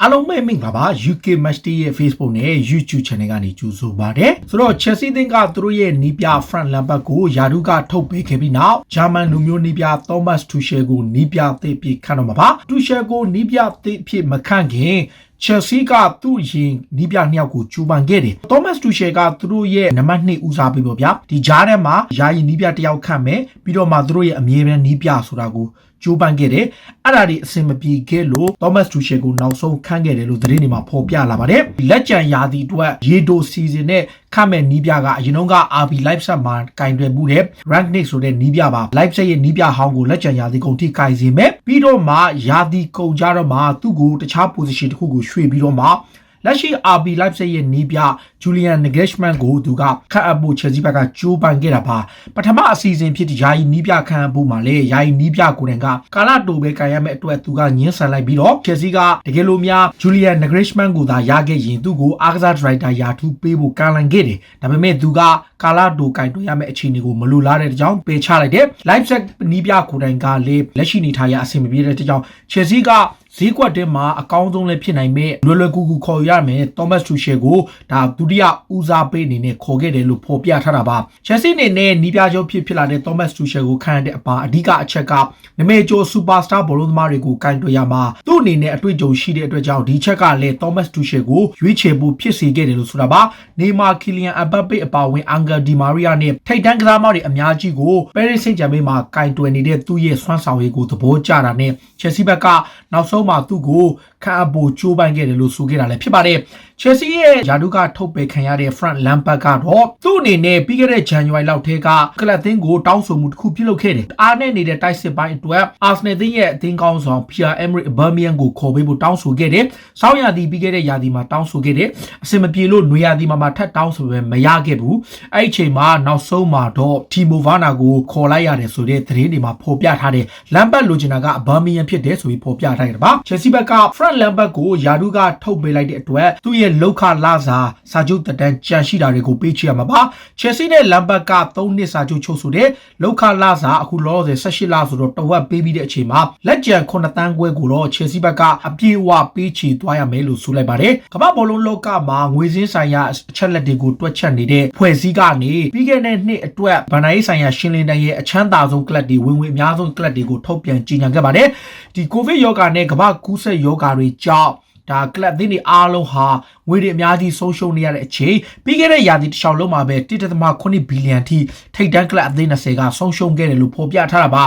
အားလုံးပဲမင်္ဂလာပါ UK Match Day ရဲ့ Facebook နဲ့ YouTube Channel ကနေကြိုဆိုပါရစေဆိုတော့ Chelsea သင်းကသူတို့ရဲ့နီးပြ Frank Lampard ကိုယာရုကထုတ်ပေးခဲ့ပြီးနောက်ဂျာမန်လူမျိုးနီးပြ Thomas Tuchel ကိုနီးပြအသစ်ဖြစ်ခန့်တော့မှာပါ Tuchel ကိုနီးပြအသစ်ဖြစ်မခန့်ခင် Chelsea ကသူ့ရင်နီးပြနှစ်ယောက်ကိုကြိုးပမ်းခဲ့တယ် Thomas Tuchel ကသူတို့ရဲ့နံပါတ်2ဦးစားပေးပေါ့ဗျာဒီကြားထဲမှာယာယီနီးပြတစ်ယောက်ခန့်မယ်ပြီးတော့မှသူတို့ရဲ့အမြဲတမ်းနီးပြဆိုတာကိုကျိုးပန်းခဲ့တယ်အဲ့ဒါဒီအစင်မပြေခဲ့လို့ Thomas Tuchel ကိုနောက်ဆုံးခန့်ခဲ့တယ်လို့သတင်းတွေမှာဖော်ပြလာပါတယ်လက်ကျန်ရာသီအတွက်ရေတိုစီဇန်နဲ့ခန့်မဲ့နီးပြကအရင်က RB Leipzig မှာကင်တွယ်မှုတဲ့ Rangnick ဆိုတဲ့နီးပြပါ Leipzig ရဲ့နီးပြဟောင်းကိုလက်ကျန်ရာသီကုန်ထိကင်စေမယ်ပြီးတော့မှရာသီကုန်ကြတော့မှသူ့ကိုတခြား position တစ်ခုကိုရွှေ့ပြီးတော့မှလက်ရှိ RB Leipzig ရဲ့နီးပြ Julian Nagelsmann ကိုသူကခန့်အပ်ဖို့ Chelsea ဘက်ကကြိုးပမ်းခဲ့တာပါပထမအစီအစဉ်ဖြစ်တဲ့ယာယီနီးပြခန့်အပ်ဖို့မှာလေယာယီနီးပြကိုယ်တိုင်ကကာလတိုပဲကန်ရမယ့်အတွက်သူကညှင်းဆန်လိုက်ပြီးတော့ Chelsea ကတကယ်လို့များ Julian Nagelsmann ကိုသာရခဲ့ရင်သူ့ကိုအားကစားဒရိုက်တာယာထူးပေးဖို့ကမ်းလှမ်းခဲ့တယ်ဒါပေမဲ့သူကကာလတိုကန်တွေ့ရမယ့်အခြေအနေကိုမလိုလားတဲ့အကြောင်းပယ်ချလိုက်တယ် Leipzig နီးပြကိုယ်တိုင်ကလေလက်ရှိနေထားရအဆင်မပြေတဲ့အကြောင်း Chelsea ကဈေးကွက်ထဲမှာအကောင်းဆုံးလည်းဖြစ်နိုင်မဲ့လွယ်လွယ်ကူကူခေါ်ရမယ် Thomas Tuchel ကိုဒါဒုတိယဦးစားပေးအနေနဲ့ခေါ်ခဲ့တယ်လို့ဖော်ပြထားတာပါ Chelsea အနေနဲ့နီးပြချုပ်ဖြစ်လာတဲ့ Thomas Tuchel ကိုခန့်တဲ့အပါအဓိကအချက်ကနမေကျော် Superstar ဘောလုံးသမားတွေကိုကင်တွယ်ရမှာသူ့အနေနဲ့အတွေ့အကြုံရှိတဲ့အတွက်ကြောင့်ဒီချက်ကလည်း Thomas Tuchel ကိုရွေးချယ်ဖို့ဖြစ်စေခဲ့တယ်လို့ဆိုတာပါ Neymar Kylian Mbappe အပါအဝင် Angel Di Maria နဲ့ထိပ်တန်းကစားသမားတွေအများကြီးကို Paris Saint-Germain မှာကင်တွယ်နေတဲ့သူ့ရဲ့စွမ်းဆောင်ရည်ကိုသဘောကျတာနဲ့ Chelsea ဘက်ကနောက်ဆုံးမှာသူ့ကိုခန့်အပ်ဖို့ကြိုးပမ်းခဲ့တယ်လို့ဆိုခဲ့တာလည်းဖြစ်ပါတယ် Chelsea ရဲ့ယာဒုကထုတ်ပယ်ခံရတဲ့ Frank Lampard ကတော့သူ့အနေနဲ့ပြီးခဲ့တဲ့ January လောက်ထဲကကလပ်သင်းကိုတောင်းဆိုမှုတစ်ခုပြုလုပ်ခဲ့တယ်အားနဲ့နေတဲ့တိုက်စစ်ပိုင်းအတွက် Arsenal သင်းရဲ့အသင်းကောင်းဆောင် Pierre-Emerick Aubameyang ကိုခေါ်ပေးဖို့တောင်းဆိုခဲ့တယ်စောင်းရာသီပြီးခဲ့တဲ့ရာသီမှာတောင်းဆိုခဲ့တယ်အစင်မပြေလို့နွေရာသီမှာထပ်တောင်းဆိုပဲမရခဲ့ဘူးအဲ့ဒီအချိန်မှာနောက်ဆုံးမှာတော့ Timo Werner ကိုခေါ်လိုက်ရတယ်ဆိုတဲ့သတင်းတွေမှာဖော်ပြထားတယ် Lampard လိုချင်တာက Aubameyang ဖြစ်တယ်ဆိုပြီးဖော်ပြထားတယ်ပါ Chelsea ဘက်က Frank Lampard ကိုယာဒုကထုတ်ပေးလိုက်တဲ့အတွက်သူ့ရဲ့လောက်ခလာစာချုပ်တက်တန်းကြန့်ရှိတာတွေကိုပေးချရမှာပါ Chelsea နဲ့ Lampard က3နှစ်စာချုပ်ချုပ်ဆိုတဲ့လောက်ခလာစာအခုလောလောဆယ်18လဆိုတော့တဝက်ပေးပြီးတဲ့အချိန်မှာလက်ကျန်9တန်းခွဲကိုတော့ Chelsea ဘက်ကအပြေအဝပေးချေသွားရမယ်လို့ဆိုလိုက်ပါတယ်ကမ္ဘာဘောလုံးလောကမှာငွေစင်းဆိုင်ရာအချက်လက်တွေကိုတွက်ချက်နေတဲ့ဖွဲ့စည်းကနေပြီးခဲ့တဲ့နှစ်အတွက်ဗန်နာရေးဆိုင်ရာရှင်းလင်းတဲ့ရဲ့အချမ်းသာဆုံးကလပ်တွေဝင်အများဆုံးကလပ်တွေကိုထုတ်ပြန်ကြေညာခဲ့ပါတယ်ဒီကိုဗစ်ရောဂါနဲ့ကမ္ဘာကူးစက်ရောဂါတွေကြောင့်ဒါကလပ်သင်းတွေအားလုံးဟာငွေတွေအများကြီးဆုံးရှုံးနေရတဲ့အချိန်ပြီးခဲ့တဲ့ရာသီတစ်လျှောက်လုံးမှာပဲ 1.8 ဘီလီယံထိထိပ်တန်းကလပ်အသင်း20ကဆုံးရှုံးခဲ့တယ်လို့ဖော်ပြထားတာပ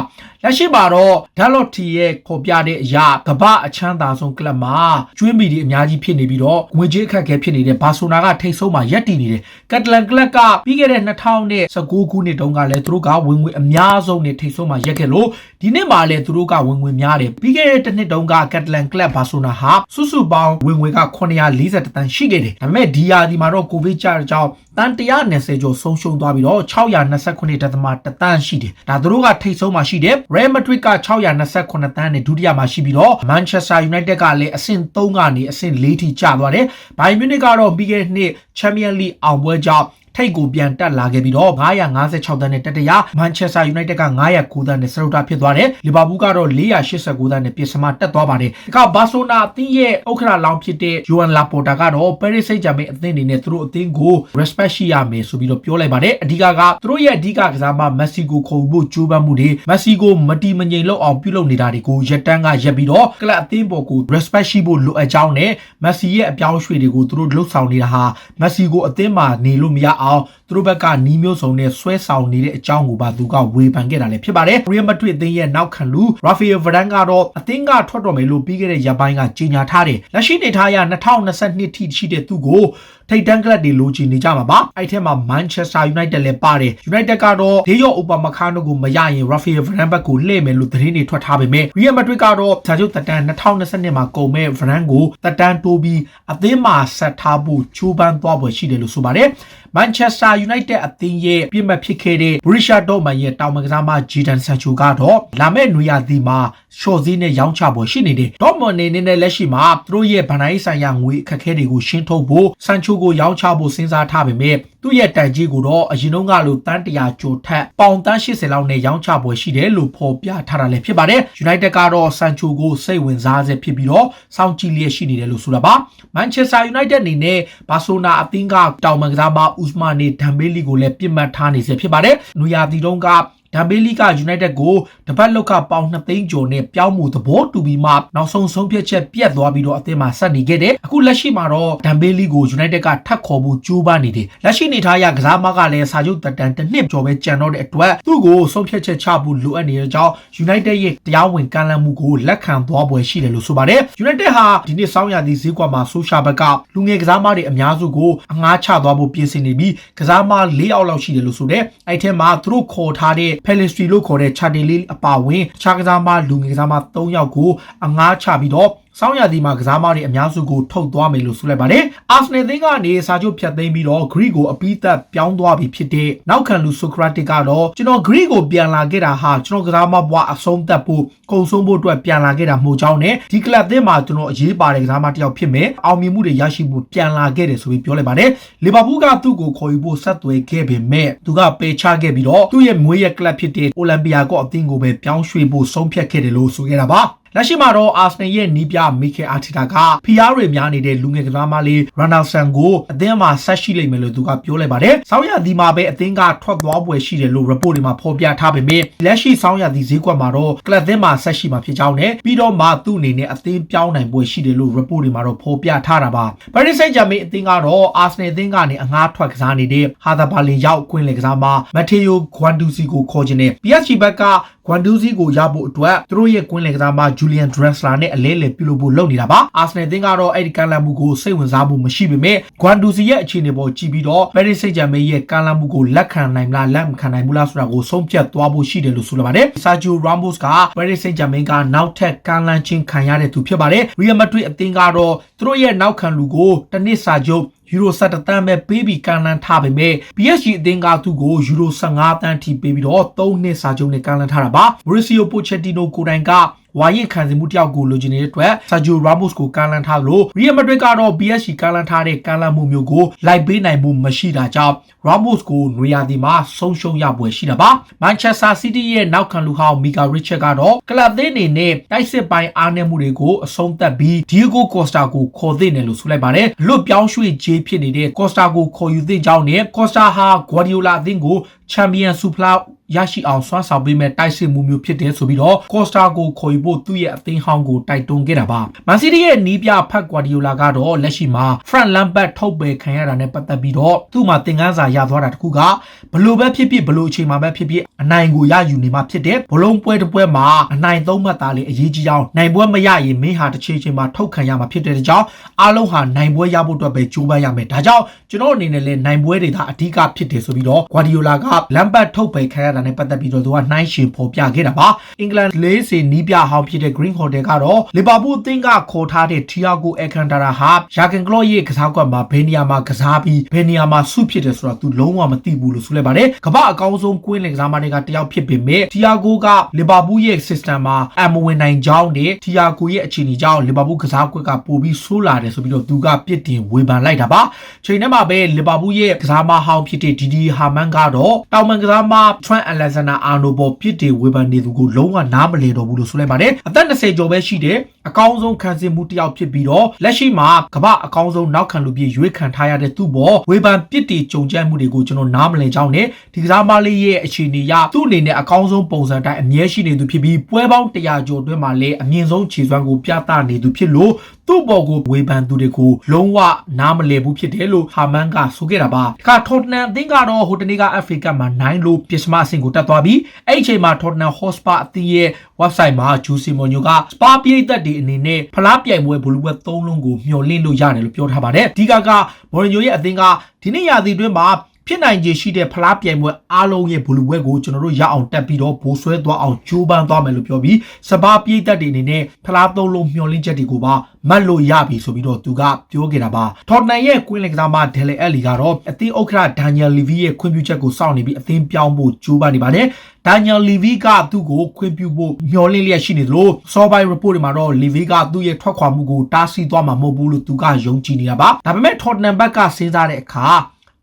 ါလက်ရှိမှာတော့ Deloitte ရဲ့ဖော်ပြတဲ့အရာကမ္ဘာအချမ်းသာဆုံးကလပ်မှာကျွေးမီတွေအများကြီးဖြစ်နေပြီးတော့ငွေကြေးအခက်အခဲဖြစ်နေတဲ့ဘာဆိုနာကထိပ်ဆုံးမှာရပ်တည်နေတယ်ကက်တလန်ကလပ်ကပြီးခဲ့တဲ့2019ခုနှစ်တုန်းကလည်းသူတို့ကဝင်ငွေအများဆုံးနဲ့ထိပ်ဆုံးမှာရပ်ခဲ့လို့ဒီနှစ်မှာလည်းသူတို့ကဝင်ငွေများတယ်ပြီးခဲ့တဲ့တစ်နှစ်တုန်းကကက်တလန်ကလပ်ဘာဆိုနာဟာစုစုပေါင်းဝင်ငွေက940တန်းရှိခဲ့တယ်ဒါပေမဲ့ဒီရာဒီမှာတော့ကိုဗစ်ကြောင့်တန်120ကျော်ဆုံးရှုံးသွားပြီးတော့629.1တန်းရှိတယ်ဒါသူတို့ကထိပ်ဆုံးမှာရှိတယ် Real Madrid က629တန်းနဲ့ဒုတိယမှာရှိပြီးတော့ Manchester United ကလည်းအဆင့်3ကနေအဆင့်4ထိကျသွားတယ် Bayern Munich ကတော့ပြီးခဲ့တဲ့နှစ် Champions League အောင်ပွဲကြောင့်ထိတ်ကိုပြန်တက်လာခဲ့ပြီးတော့956တန်းနဲ့တတိယ Manchester United က909တန်းနဲ့စတုတ္ထဖြစ်သွားတယ်။ Liverpool ကတော့489တန်းနဲ့ပြစ်စမတက်သွားပါတယ်။ဒီကဘာဆိုနာအသင်းရဲ့ဥက္ကဋ္ဌလောင်းဖြစ်တဲ့ Joan Laporta ကတော့ Paris Saint-Germain အသင်းအနေနဲ့သူတို့အသင်းကို respect ရှိရမယ်ဆိုပြီးတော့ပြောလိုက်ပါတယ်။အဓိကကသူတို့ရဲ့အဓိကကစားမ Messi ကိုခေါ်ဖို့ကြိုးပမ်းမှုတွေ Messi ကိုမတီမငြိမ်လောက်အောင်ပြုလုပ်နေတာတွေကိုရက်တန်းကရက်ပြီးတော့ကလပ်အသင်းပေါ်ကို respect ရှိဖို့လိုအပ်ကြောင်းနဲ့ Messi ရဲ့အပြောင်းအရွှေ့တွေကိုသူတို့လှုပ်ဆောင်နေတာဟာ Messi ကိုအသင်းမှာနေလို့မရအောင်သူတို့ဘက်ကနီးမျိုးစုံနဲ့ဆွဲဆောင်နေတဲ့အကြောင်းကိုပါသူကဝေဖန်ခဲ့တာလည်းဖြစ်ပါတယ်။ Real Madrid အသင်းရဲ့နောက်ခံလူ Rafael Varane ကတော့အသင်းကထွက်တော်မယ်လို့ပြီးခဲ့တဲ့ရက်ပိုင်းကကြေညာထားတယ်။လက်ရှိနေထားရ2022ထိရှိတဲ့သူကိုထိပ်တန်းကလပ်တွေလိုချင်နေကြမှာပါအဲ့ထဲမှာ Manchester United လည်းပါတယ် United ကတော့ဒေးယော့ Upamecano ကိုမရရင် Rafael Varane ဘက်ကိုလှည့်မယ်လို့သတင်းတွေထွက်ထားပေမဲ့ Real Madrid ကတော့စာချုပ်သက်တမ်း2022မှာကုန်မဲ့ Varane ကိုသက်တမ်းတိုးပြီးအသင်းမှာဆက်ထားဖို့ချိုးပမ်းသွားပွဲရှိတယ်လို့ဆိုပါတယ်Manchester United အသင်းရဲ့ပြစ်မှတ်ဖြစ်ခဲ့တဲ့ Borussia Dortmund ရဲ့တောင်ပံကစားမ Jadon Sancho ကတော့လာမယ့်နွေရာသီမှာရှော့ဈေးနဲ့ရောင်းချပွဲရှိနေတယ်။ Dortmund အနေနဲ့လက်ရှိမှာသူတို့ရဲ့ဗန်နိုင်းဆိုင်ရာငွေအခက်အခဲတွေကိုရှင်းထုတ်ဖို့ Sancho ကိုရောင်းချဖို့စဉ်းစားထားပေမဲ့သူ့ရဲ့တန်ကြီးကိုတော့အရင်တုန်းကလိုတန်း100ကျော်ထက်ပေါင်တန်း80လောက်နဲ့ရောင်းချပွဲရှိတယ်လို့ဖော်ပြထားတာလည်းဖြစ်ပါတယ် United ကတော့ Sancho ကိုစိတ်ဝင်စားစေဖြစ်ပြီးတော့စောင့်ကြည့်လျက်ရှိနေတယ်လို့ဆိုတာပါ Manchester United အနေနဲ့ Barcelona အသင်းကတောင်မန်ကစားမ Ousmane Dembele ကိုလည်းပြစ်မှတ်ထားနေစေဖြစ်ပါတယ်နွေရာသီတုန်းကဒမ်ဘေလီက United ကိုတပတ်လောက်ကပေါင်2သိန်းကျော်နဲ့ပြောင်းမှုသဘောတူပြီးမှနောက်ဆုံးဆုံးဖြတ်ချက်ပြတ်သွားပြီးတော့အသင်းမှာဆက်နေခဲ့တယ်အခုလက်ရှိမှာတော့ဒမ်ဘေလီကို United ကထပ်ခေါ်ဖို့ကြိုးပမ်းနေတယ်လက်ရှိနေထားရကစားမကလည်းစာချုပ်တက်တန်တစ်နှစ်ကျော်ပဲကျန်တော့တဲ့အတွက်သူ့ကိုဆုံးဖြတ်ချက်ချဖို့လိုအပ်နေတဲ့အကြောင်း United ရဲ့တရားဝင်ကမ်းလှမ်းမှုကိုလက်ခံသွားပွဲရှိတယ်လို့ဆိုပါတယ် United ဟာဒီနေ့ဆောင်းရာသီဈေးကွက်မှာဆိုရှာဘက်ကလူငယ်ကစားမတွေအများစုကိုအငှားချသွားဖို့ပြင်ဆင်နေပြီးကစားမ4ယောက်လောက်ရှိတယ်လို့ဆိုတဲ့အဲ့ထဲမှာသူတို့ခေါ်ထားတဲ့Pelistri လို့ခေါ်တဲ့ Chadili အပါဝင်ခြားကစားမလူငယ်ကစားမ3ယောက်ကိုအငှားချပြီးတော့ဆောင်းရာသီမှာကစားမတွေအများစုကိုထုတ်သွားမယ်လို့ဆိုလိုက်ပါတယ်။ Arsenal သင်းကနေစာချုပ်ဖြတ်သိမ်းပြီးတော့ Greek ကိုအပြီးသက်ပြောင်းသွားပြီဖြစ်တဲ့နောက်ခံလူ Socrates ကတော့ကျွန်တော် Greek ကိုပြန်လာခဲ့တာဟာကျွန်တော်ကစားမဘွားအဆုံးသတ်ဖို့ကုံဆုံးဖို့အတွက်ပြန်လာခဲ့တာမဟုတ်ကြောင်းနဲ့ဒီကလပ်သင်းမှာကျွန်တော်အရေးပါတဲ့ကစားမတစ်ယောက်ဖြစ်မယ်။အောင်မြင်မှုတွေရရှိဖို့ပြန်လာခဲ့တယ်ဆိုပြီးပြောလိုက်ပါတယ်။လီဗာပူးကသူ့ကိုခေါ်ယူဖို့ဆက်သွယ်ခဲ့ပေမဲ့သူကပယ်ချခဲ့ပြီးတော့သူ့ရဲ့မွေးရကလပ်ဖြစ်တဲ့ Olympiacos အသင်းကိုပဲပြောင်းရွှေ့ဖို့ဆုံးဖြတ်ခဲ့တယ်လို့ဆိုခဲ့တာပါ။လက်ရှိမှာတော့ Arsenal ရဲ့နီးပြမီခဲအာတီတာကဖီယားတွေများနေတဲ့လူငယ်ကစားမလေး Ronaldson ကိုအသင်းမှာဆက်ရှိလိမ့်မယ်လို့သူကပြောလိုက်ပါတယ်။ဆောင်းရာသီမှာပဲအသင်းကထွက်သွားပွဲရှိတယ်လို့ report တွေမှာဖော်ပြထားပေမဲ့လက်ရှိဆောင်းရာသီဈေးကွက်မှာတော့ကလပ်သင်းမှာဆက်ရှိမှာဖြစ်ကြောင်းနဲ့ပြီးတော့မှသူ့အနေနဲ့အသင်းပြောင်းနိုင်ပွဲရှိတယ်လို့ report တွေမှာတော့ဖော်ပြထားတာပါ။ Paris Saint-Germain အသင်းကတော့ Arsenal အသင်းကနေအငှားထွက်ကစားနေတဲ့ Hertha Berlin ရောက်ကွင်းလေကစားမ Matteo Guendouzi ကိုခေါ်ခြင်းနဲ့ PSG ဘက်က Guendouzi ကိုရဖို့အတွက်သူတို့ရဲ့ကွင်းလေကစားမ Julian Draxler နဲ့အလဲလှယ်ပြုလုပ်ဖို့လုပ်နေတာပါ။ Arsenal အသင်းကတော့အဲ့ဒီကမ်းလှမ်းမှုကိုစိတ်ဝင်စားမှုမရှိပေမဲ့ Guendouzi ရဲ့အခြေအနေပေါ်ကြည့်ပြီးတော့ Paris Saint-Germain ရဲ့ကမ်းလှမ်းမှုကိုလက်ခံနိုင်မလားလက်မခံနိုင်ဘူးလားဆိုတာကိုဆုံးဖြတ်သွားဖို့ရှိတယ်လို့ဆိုလာပါတယ်။ Sergio Ramos က Paris Saint-Germain ကနောက်ထပ်ကမ်းလှမ်းခြင်းခံရတဲ့သူဖြစ်ပါတယ်။ Real Madrid အသင်းကတော့သူတို့ရဲ့နောက်ခံလူကိုတစ်နှစ်စာချုပ်ယူရို17တန်းပဲပေးပြီးကမ်းလှမ်းထားပေမဲ့ PSG အသင်းကသူ့ကိုယူရို15တန်းထိပေးပြီးတော့3နှစ်စာချုပ်နဲ့ကမ်းလှမ်းထားတာပါ Mauricio Pochettino ကိုယ်တိုင်ကဝါရင်ခံစီမှုတယောက်ကိုလိုချင်နေတဲ့အတွက် Sergio Ramos ကိုကမ်းလှမ်းထားလို့ Real Madrid ကတော့ PSG ကမ်းလှမ်းထားတဲ့ကမ်းလှမ်းမှုမျိုးကိုလိုက်ပေးနိုင်မှုမရှိတာကြောင့် Ramos ကိုနွေရာသီမှာဆုံးရှုံးရပွဲရှိတာပါ Manchester City ရဲ့နောက်ခံလူဟောင်း Mika Richards ကတော့ကလပ်သင်းအနေနဲ့တိုက်စစ်ပိုင်းအားနည်းမှုတွေကိုအဆုံးသတ်ပြီး Diego Costa ကိုခေါ်သင့်တယ်လို့ဆိုလိုက်ပါတယ်လွတ်ပြောင်းရွှေ့ခြေဖြစ်နေတဲ့ Costa ကိုခေါ်ယူသင့်ကြောင်းနဲ့ Costa ဟာ Guardiola အသင်းကို Champion Supla ရရှိအောင်စွမ်းဆောင်ပေးမဲ့တိုက်စစ်မှုမျိုးဖြစ်တယ်ဆိုပြီးတော့ Costa ကိုခေါ်ယူဖို့သူ့ရဲ့အသင်းဟောင်းကိုတိုက်တွန်းခဲ့တာပါ Man City ရဲ့နီးပြဖက် Guardiola ကတော့လက်ရှိမှာ Frank Lampard ထုတ်ပယ်ခံရတာနဲ့ပတ်သက်ပြီးတော့သူ့မှာသင်ခန်းစာရသွားတာတခုကဘလို့ပဲဖြစ်ဖြစ်ဘလို့အချိန်မှာပဲဖြစ်ဖြစ်အနိုင်ကိုရယူနေမှာဖြစ်တယ်ဘလုံးပွဲတစ်ပွဲမှာအနိုင်3မှတ်သားလေးအရေးကြီးအောင်နိုင်ပွဲမရရင်မင်းဟာတစ်ချိန်ချိန်မှာထုတ်ခံရမှာဖြစ်တဲ့ကြောင့်အားလုံးဟာနိုင်ပွဲရဖို့အတွက်ပဲကြိုးပမ်းရမယ်ဒါကြောင့်ကျွန်တော်အနေနဲ့လည်းနိုင်ပွဲတွေဒါအဓိကဖြစ်တယ်ဆိုပြီးတော့ Guardiola က Lampard ထုတ်ပယ်ခံရတာနဲ့ပတ်သက်ပြီးတော့သူကနှိုင်းယှဉ်ဖော်ပြခဲ့တာပါအင်္ဂလန်လေးစီနီးပြဟောင်းဖြစ်တဲ့ Green Hotel ကတော့လီဗာပူးအသင်းကခေါ်ထားတဲ့ Thiago Alcantara ဟာယာဂန်ကလော့ရဲ့ကစားကွက်မှာဘယ်နေရာမှာကစားပြီးဘယ်နေရာမှာဆုဖြစ်တယ်ဆိုတာသူလုံးဝမသိဘူးလို့ဆိုလိုက်ပါတယ်ကမ္ဘာအကောင်းဆုံးကွင်းလင်ကစားမတွေကတယောက်ဖြစ်ပေမဲ့ Thiago ကလီဗာပူးရဲ့ system မှာအမဝင်နိုင်ကြောင်းနဲ့ Thiago ရဲ့အခြေအနေကြောင့်လီဗာပူးကစားကွက်ကပိုပြီးဆိုးလာတယ်ဆိုပြီးတော့သူကပြစ်တင်ဝေဖန်လိုက်တာပါချိန်ထဲမှာပဲလီဗာပူးရဲ့ကစားမဟောင်းဖြစ်တဲ့ Didi Hamann ကတော့တောင်မန်ကစားမ Trent Alexander-Arnold ပေါ်ပြစ်တင်ဝေဖန်နေသူကိုလုံးဝနားမလည်တော့ဘူးလို့ဆိုလိုက်ပါတယ်အသက်20ကျော်ပဲရှိတယ်အကောင်းဆုံးခံစစ်မှုတစ်ယောက်ဖြစ်ပြီးတော့လက်ရှိမှာကမ္ဘာအကောင်းဆုံးနောက်ခံလူပြေရွေးခံထားရတဲ့သူ့ပေါ်ဝေဖန်ပြစ်တင်ကြုံကြမ်းမှုတွေကိုကျွန်တော်နားမလည်ကြောင်းနဲ့ဒီကစားမလေးရဲ့အခြေအနေရသူ့အနေနဲ့အကောင်းဆုံးပုံစံတိုင်းအမြဲရှိနေသူဖြစ်ပြီးပွဲပေါင်း100ကျော်အတွင်းမှာလည်းအမြင့်ဆုံးခြေစွမ်းကိုပြသနေသူဖြစ်လို့သူ့ပေါ်ကိုဝေဖန်သူတွေကိုလုံးဝနားမလည်ဘူးဖြစ်တယ်လို့ဟာမန်ကဆိုခဲ့တာပါ။ဒါကထော်တနမ်အသင်းကတော့ဟိုတနေ့က FA ကပ်မှာ9လို့ပစ္စမအဆင့်ကိုတက်သွားပြီးအဲ့ဒီအချိန်မှာထော်တနမ်ဟော့စပါအသင်းရဲ့ website မှာဂျူစီမိုညိုကစပါပြည်သက်တွေအနေနဲ့ဖလားပြိုင်ပွဲဘလူးပွဲ3လုံးကိုမျှော်လင့်လို့ရတယ်လို့ပြောထားပါတယ်။ဒီကမော်ရီညိုရဲ့အသင်းကဒီနေ့ရာသီအတွင်းမှာ ဖြစ်နိုင်ခြေရှိတဲ့ဖလားပြိုင်ပွဲအားလုံးရဲ့ဘလူးဘွဲကိုကျွန်တော်တို့ရအောင်တက်ပြီးတော့ဘိုးဆွဲသွားအောင်ကြိုးပမ်းသွားမယ်လို့ပြောပြီးစပါးပြည်သက်တွေအနေနဲ့ဖလားသုံးလုံးမျှော်လင့်ချက်တွေကိုပါမတ်လို့ရပြီဆိုပြီးတော့သူကပြောခဲ့တာပါထော်တနန်ရဲ့ကွင်းလင်ကစားမဒယ်လီအက်လီကတော့အသင်းဥက္ကဋ္ဌဒန်နီယယ်လီဗီရဲ့ခွင့်ပြုချက်ကိုစောင့်နေပြီးအသင်းပြောင်းဖို့ကြိုးပမ်းနေပါတယ်ဒန်နီယယ်လီဗီကသူ့ကိုခွင့်ပြုဖို့မျှော်လင့်လျက်ရှိနေသလိုစောပိုင်း report တွေမှာတော့လီဗီကသူ့ရဲ့ထွက်ခွာမှုကိုတားဆီးသွားမှာမဟုတ်ဘူးလို့သူကယုံကြည်နေတာပါဒါပေမဲ့ထော်တနန်ဘက်ကစဉ်းစားတဲ့အခါ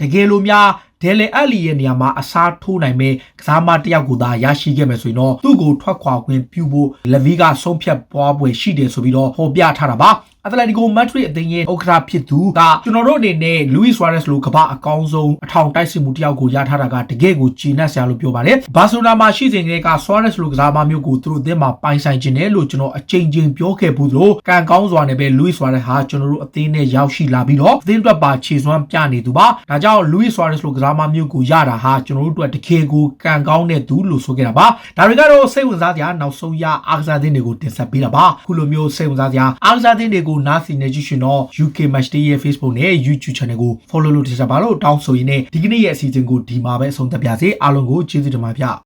တကယ်လို့များဒယ်လီအက်လီရဲ့နေရာမှာအစားထိုးနိုင်မဲ့ကစားမတစ်ယောက်ကိုသာရရှိခဲ့မယ်ဆိုရင်တော့သူ့ကိုထွက်ခွာခွင့်ပြုဖို့လီဗီကဆုံးဖြတ်ပွားပွဲရှိတယ်ဆိုပြီးတော့ဟောပြထားတာပါအတလက်တီကိုမက်ဒရစ်အသင်းရဲ့ဥက္ကဋ္ဌဖြစ်သူကကျွန်တော်တို့အနေနဲ့လူးဝီဆွာရက်စ်လိုကမ္ဘာအကောင်းဆုံးအထောင်တိုက်စစ်မှုတယောက်ကိုရထားတာကတကယ်ကိုကြည်နက်စရာလို့ပြောပါတယ်ဘာစီလိုနာမှာရှိစဉ်ကတည်းကဆွာရက်စ်လိုကစားမမျိုးကိုသူတို့အသင်းမှာပိုင်ဆိုင်ခြင်းနဲ့လို့ကျွန်တော်အချိန်ချင်းပြောခဲ့ဘူးလို့ကံကောင်းစွာနဲ့ပဲလူးဝီဆွာရက်စ်ဟာကျွန်တော်တို့အသင်းနဲ့ရောက်ရှိလာပြီးတော့အသင်းအတွက်ပါခြေစွမ်းပြနေသူပါဒါကြောင့်လူးဝီဆွာရက်စ်လိုကစားမမျိုးကိုရတာဟာကျွန်တော်တို့အတွက်တကယ်ကိုကံကောင်းတဲ့သူလို့ဆိုခဲ့တာပါဒါတွေကတော့စိတ်ဝင်စားစရာနောက်ဆုံးရအားကစားသင်းတွေကိုတင်ဆက်ပေးတာပါခုလိုမျိုးစိတ်ဝင်စားစရာအားကစားသင်းတွေကိုနားဆင်နေကြည့်တော့ UK Match Day ရဲ့ Facebook နဲ့ YouTube Channel ကို follow လုပ်တင်ဆက်ပါလို့တောင်းဆိုရင်းနဲ့ဒီကနေ့ရဲ့အစီအစဉ်ကိုဒီမှာပဲအဆုံးသတ်ပါစေအားလုံးကိုကျေးဇူးတင်ပါဗျ